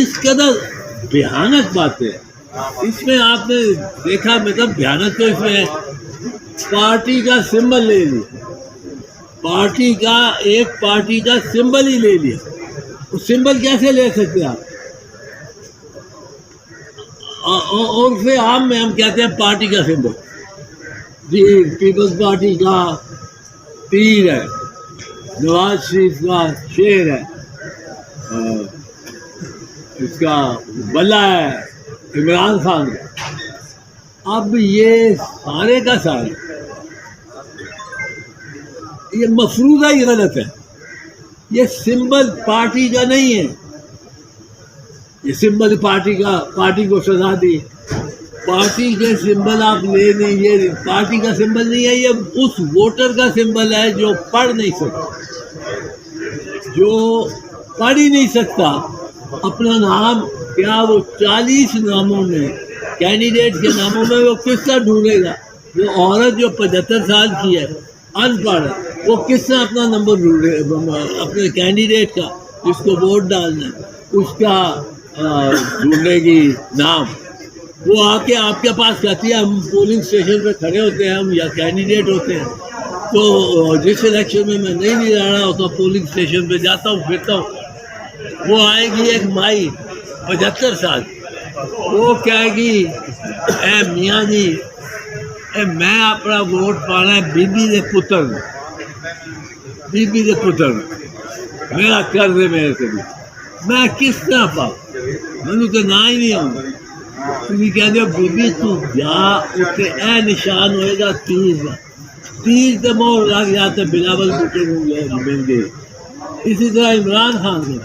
اس قدر بھیانک باتیں اس میں آپ نے دیکھا، مطلب بھیانک تو اس میں ہے، پارٹی کا سمبل لے لیا، پارٹی کا ایک پارٹی کا سمبل ہی لے لیا. وہ سمبل کیسے لے سکتے آپ؟ اور پھر عام میں ہم کہتے ہیں پارٹی کا سمبل، جی پیپلز پارٹی کا تیر ہے، نواز شریف کا شیر ہے، اس کا بلہ ہے عمران خان کا. اب یہ سارے کا سارے یہ مفروضہ ہی غلط ہے. یہ سمبل پارٹی کا نہیں ہے، یہ سمبل پارٹی کو سزا دی. پارٹی کے سمبل آپ لے لیں، یہ پارٹی کا سمبل نہیں ہے، یہ اس ووٹر کا سمبل ہے جو پڑھ نہیں سکتا، جو پڑھ ہی نہیں سکتا اپنا نام. کیا وہ 40 ناموں میں کینڈیڈیٹ کے ناموں میں وہ کس طرح ڈھونڈے گا؟ وہ عورت جو 75 سال کی ہے، ان پڑھ ہے، وہ کس طرح اپنا نمبر ڈھونڈے اپنے کینڈیڈیٹ کا جس کو ووٹ ڈالنا ہے اس کا ڈھونڈے گی نام. وہ آ کے آپ کے پاس کہتی ہے ہم پولنگ اسٹیشن پہ کھڑے ہوتے ہیں، ہم یا کینڈیڈیٹ ہوتے ہیں، تو جس الیکشن میں نہیں لڑ رہا ہوتا پولنگ اسٹیشن پہ جاتا ہوں پھرتا ہوں، وہ آئے گی ایک مائی 75 سال، وہ کہے گی اے میاں جی میں اپنا ووٹ پانا ہے بی بی دے پتر میرا کر دے میرے سے بھی. میں کس طرح پاؤں؟ میں تو نہ ہی نہیں آؤں. تھی کہتے ہو بی بی تو جا اتنے اے نشان ہوئے گا تیر سے مور لگ جاتے بلاول بھٹو مل گئے. اسی طرح عمران خان کو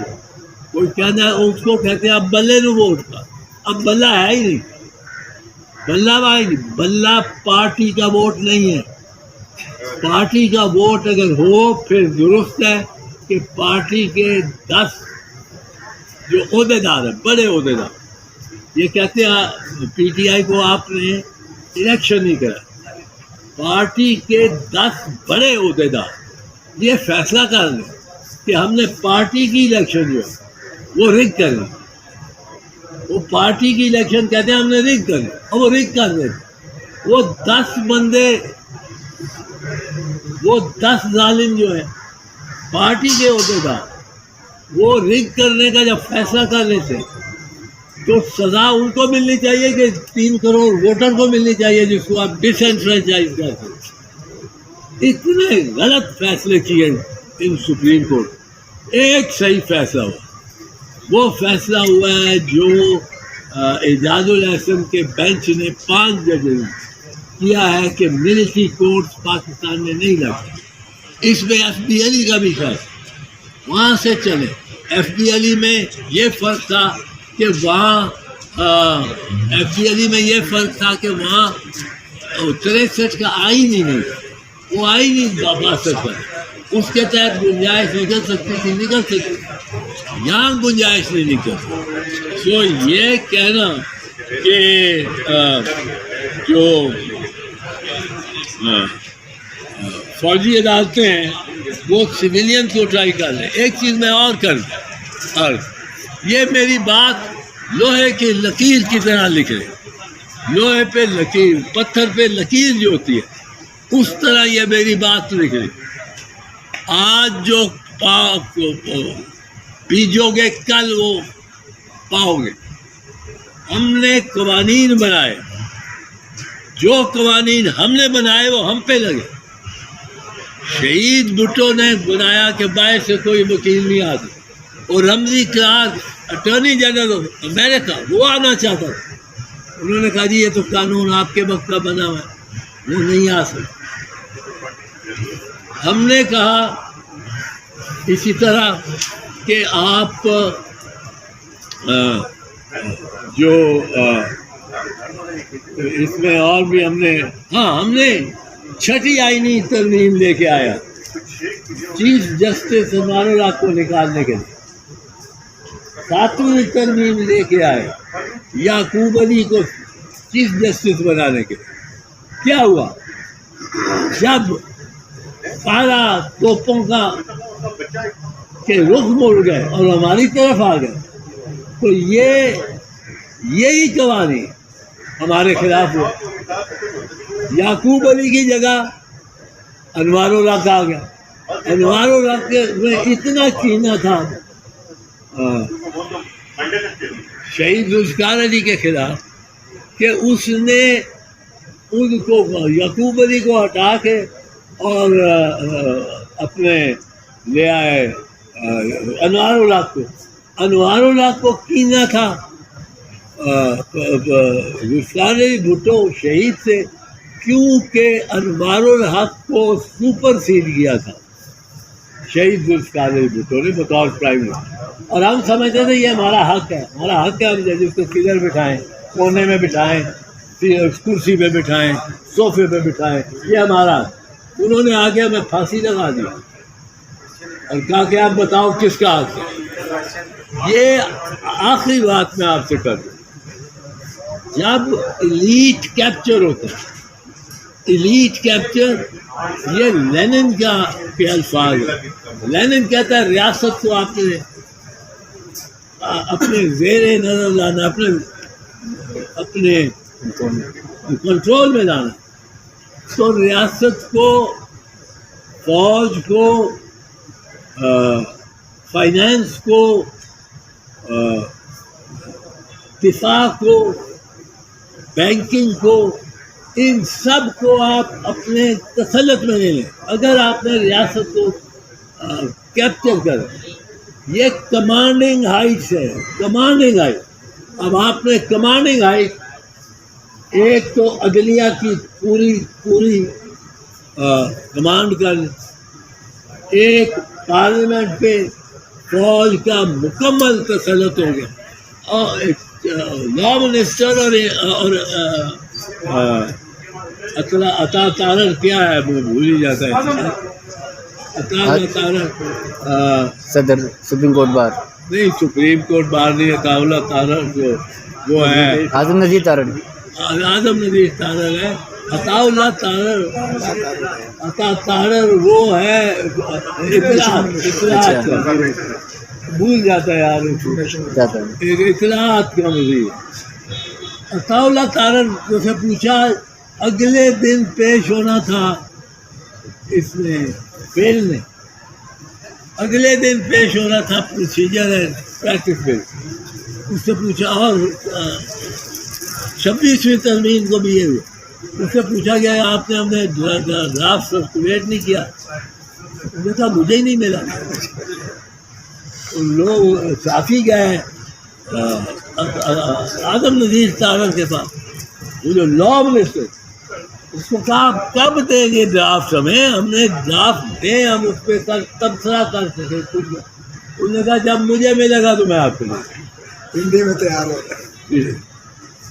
کوئی کہنا ہے اس کو کہتے ہیں اب بلے نو ووٹ کا. اب بلہ ہے ہی نہیں، بلہ بھائی نہیں، بلہ پارٹی کا ووٹ نہیں ہے. پارٹی کا ووٹ اگر ہو پھر درست ہے کہ پارٹی کے 10 جو عہدیدار ہیں، بڑے عہدیدار، یہ کہتے ہیں پی ٹی آئی کو آپ نے الیکشن نہیں کرا، پارٹی کے 10 بڑے عہدیدار یہ فیصلہ کر لیں کہ ہم نے پارٹی کی الیکشن جو ہے وہ رگ کر لی. وہ پارٹی کی الیکشن کہتے ہیں ہم نے رگ کر لی، اور وہ رگ کر دیتے. وہ 10 بندے، وہ 10 ظالم جو ہیں پارٹی کے عہدیدار، وہ رگ کرنے کا جب فیصلہ کر لیتے تو سزا ان کو ملنی چاہیے کہ 3 کروڑ ووٹر کو ملنی چاہیے جس کو آپ ڈس اینفرینچائز کرتے. اتنے غلط فیصلے کیے ان سپریم کورٹ. ایک صحیح فیصلہ ہوا، وہ فیصلہ ہوا ہے جو اعجاز الاحسن کے بینچ نے 5 ججوں نے کیا ہے کہ ملٹری کورٹس پاکستان میں نہیں لگتے. اس میں ایف بی علی کا بھی خیال وہاں سے چلے. ایف بی علی میں یہ فرق تھا کہ وہاں وہاں 63 کا آئین ہی نہیں، وہ آئین ہی با سکتا، اس کے تحت گنجائش نکل سکتی تھی، نکل سکتی. یہاں گنجائش نہیں نکل. تو یہ کہنا کہ جو فوجی عدالتیں ہیں وہ سویلین کو ٹرائی کر لیں. ایک چیز میں اور کر دوں، اور یہ میری بات لوہے کی لکیر کی طرح لکھ رہے، لوہے پہ لکیر، پتھر پہ لکیر جو ہوتی ہے اس طرح یہ میری بات لکھ رہی. آج جو پیجو گے کل وہ پاؤ گے. ہم نے قوانین بنائے، جو قوانین ہم نے بنائے وہ ہم پہ لگے. شہید بھٹو نے بنایا کہ باہر سے کوئی وکیل نہیں آتا، اور رمزی کلارک اٹارنی جنرل امریکہ وہ آنا چاہتا تھا. انہوں نے کہا جی یہ تو قانون آپ کے وقت کا بنا ہوا ہے، وہ نہیں آ سکتا. ہم نے کہا اسی طرح کہ آپ جو اس میں اور بھی ہم نے 6ٹھی آئینی ترمیم لے کے آیا چیف جسٹس عمار الحق کو نکالنے کے لیے. 7ویں ترمیم لے کے آئے یعقوب علی کو چیف جسٹس بنانے کے لیے. کیا ہوا؟ جب سارا توپوں کا کہ رخ مڑ گئے اور ہماری طرف آ گئے تو یہی قوانین ہمارے خلاف ہوئے. یعقوب علی کی جگہ انوار الحق آ گیا. انوار الحق میں اتنا کینہ تھا شہید ذوالفقار علی کے خلاف کہ اس نے ان کو یعقوب علی کو ہٹا کے اور اپنے لے آئے انوار الحق کو. انوار الحق کو کینہ تھا ذوالفقار علی بھٹو شہید سے، کیونکہ انوار الحق کو سپر سیڈ کیا تھا شہید ذوالفقار علی بھٹو نے بطور پرائم منسٹر. اور ہم سمجھتے تھے یہ ہمارا حق ہے، ہمارا حق ہے، ہم جس کو کدھر بٹھائیں، کونے میں بٹھائیں، کرسی پہ بٹھائیں، صوفے پہ بٹھائیں، یہ ہمارا. انہوں نے آگے ہمیں پھانسی لگا دی اور کہا کہ آپ بتاؤ کس کا حق ہے. یہ آخری بات میں آپ سے کر دوں، جب ایلیٹ کیپچر ہوتا ہے، ایلیٹ کیپچر یہ لینن کا کے الفاظ ہے. لینن کہتا ہے ریاست کو آپ نے اپنے زیر نظر لانا، اپنے کنٹرول میں لانا. تو ریاست کو، فوج کو، فائنینس کو، دفاع کو، بینکنگ کو، ان سب کو آپ اپنے تسلط میں لے لیں. اگر آپ نے ریاست کو کیپچر کریں، یہ کمانڈنگ ہائٹس ہے، کمانڈنگ ہائٹ. اب آپ نے کمانڈنگ ہائٹ ایک تو عدلیہ کی پوری کمانڈ کر لی، ایک پارلیمنٹ پہ فوج کا مکمل تسلط ہو گیا، اور لا منسٹر اور عطا تارر کیا ہے وہ بھول ہی جاتا ہے. صدر سپریم کورٹ بار نہیں، سپریم کورٹ بار نہیں، عطا اللہ تارر جو وہ ہے، اعظم نذیر تارڑ، اعظم نذیر تارر ہے. عطا اللہ تارر، عطا تارر وہ ہے اطلاعات کا، بھول جاتا ہے یار، اطلاعات کا مزید. عطا اللہ تارر سے پوچھا، اگلے دن پیش ہونا تھا اس میں فیل نے، اگلے دن پیش ہونا تھا، پروسیجر ہے پریکٹس پہ. اس سے پوچھا، اور 26ویں ترمیم کو بھی یہ ہوئی. اس سے پوچھا گیا آپ نے ہمیں ڈرافٹ سرکولیٹ نہیں کیا. انہوں نے کہا مجھے ہی نہیں ملا. لوگ کافی گئے اعظم نذیر تارر کے پاس، وہ جو لا منسٹر، اس کو کہا کب دیں گے ڈرافٹ ہم نے ڈرافٹ دیں، ہم اس پہ تبصرہ کر سکیں کچھ. انہوں نے کہا جب مجھے ملے گا تو میں آپ کو ہندی میں تیار ہوتا.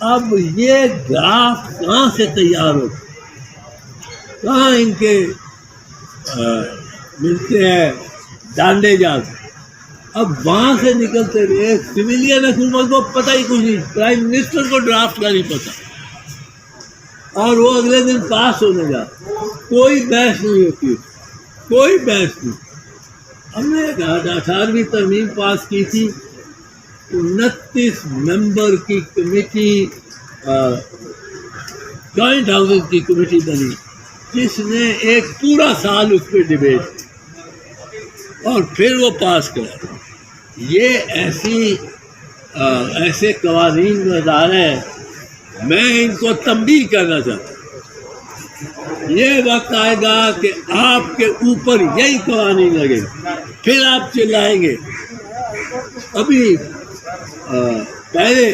اب یہ ڈرافٹ کہاں سے تیار ہوتا، کہاں ان کے ملتے ہیں ڈانڈے جاتے. اب وہاں سے نکلتے ہوئے سویلین حکومت کو پتہ ہی کچھ نہیں، پرائم منسٹر کو ڈرافٹ کا نہیں پتہ، اور وہ اگلے دن پاس ہونے جاتا. کوئی بحث نہیں ہوتی، کوئی بحث نہیں. ہم نے 18ویں ترمیم پاس کی تھی، 29 ممبر کی کمیٹی، جوائنٹ ہاؤسز کی کمیٹی بنی، جس نے ایک پورا سال اس پہ ڈبیٹ اور پھر وہ پاس کرا. یہ ایسے قوانین کا ادارہ ہے. میں ان کو تنبیہ کرنا چاہتا ہوں، یہ وقت آئے گا کہ آپ کے اوپر یہی قوانین لگے گا، پھر آپ چلائیں گے. ابھی پہلے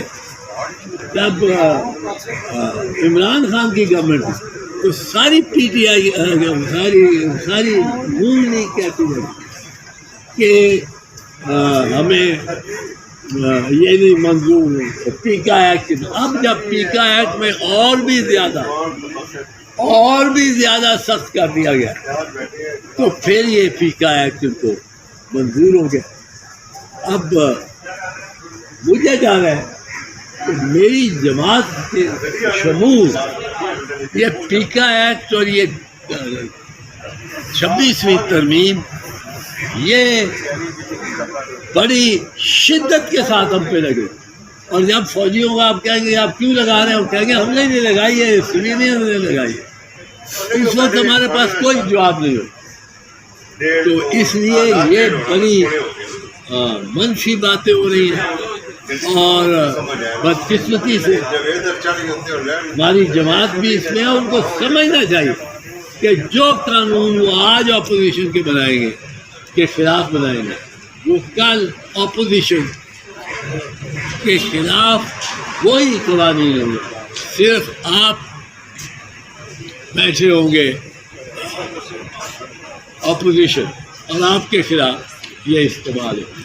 جب عمران خان کی گورنمنٹ تو ساری پی ٹی آئی ساری نون لیگ کہتی ہے کہ ہمیں یہ نہیں منظور پیکا ایکٹ. اب جب پیکا ایکٹ میں اور بھی زیادہ سخت کر دیا گیا تو پھر یہ پیکا ایکٹ کو منظور ہو گیا. اب مجھے کیا ہے کہ میری جماعت کے شمول یہ پیکا ایکٹ اور یہ 26ویں ترمیم یہ بڑی شدت کے ساتھ ہم پہ لگے، اور جب فوجیوں کو آپ کہیں گے آپ کیوں لگا رہے ہیں، ہم کہیں گے ہم نے نہیں لگائی ہے، اس لیے نہیں ہم نے لگائی ہے۔ اس وقت ہمارے پاس کوئی جواب نہیں ہو، تو اس لیے یہ بڑی منفی باتیں ہو رہی ہیں، اور بدقسمتی سے ہماری جماعت بھی اس میں ہے۔ ان کو سمجھنا چاہیے کہ جو قانون وہ آج اپوزیشن کے بنائیں گے، کے خلاف بنائیں گے، وہ کل اپوزیشن کے خلاف وہی قوانین ہوں گے، صرف آپ بیٹھے ہوں گے اپوزیشن اور آپ کے خلاف یہ استعمال ہے۔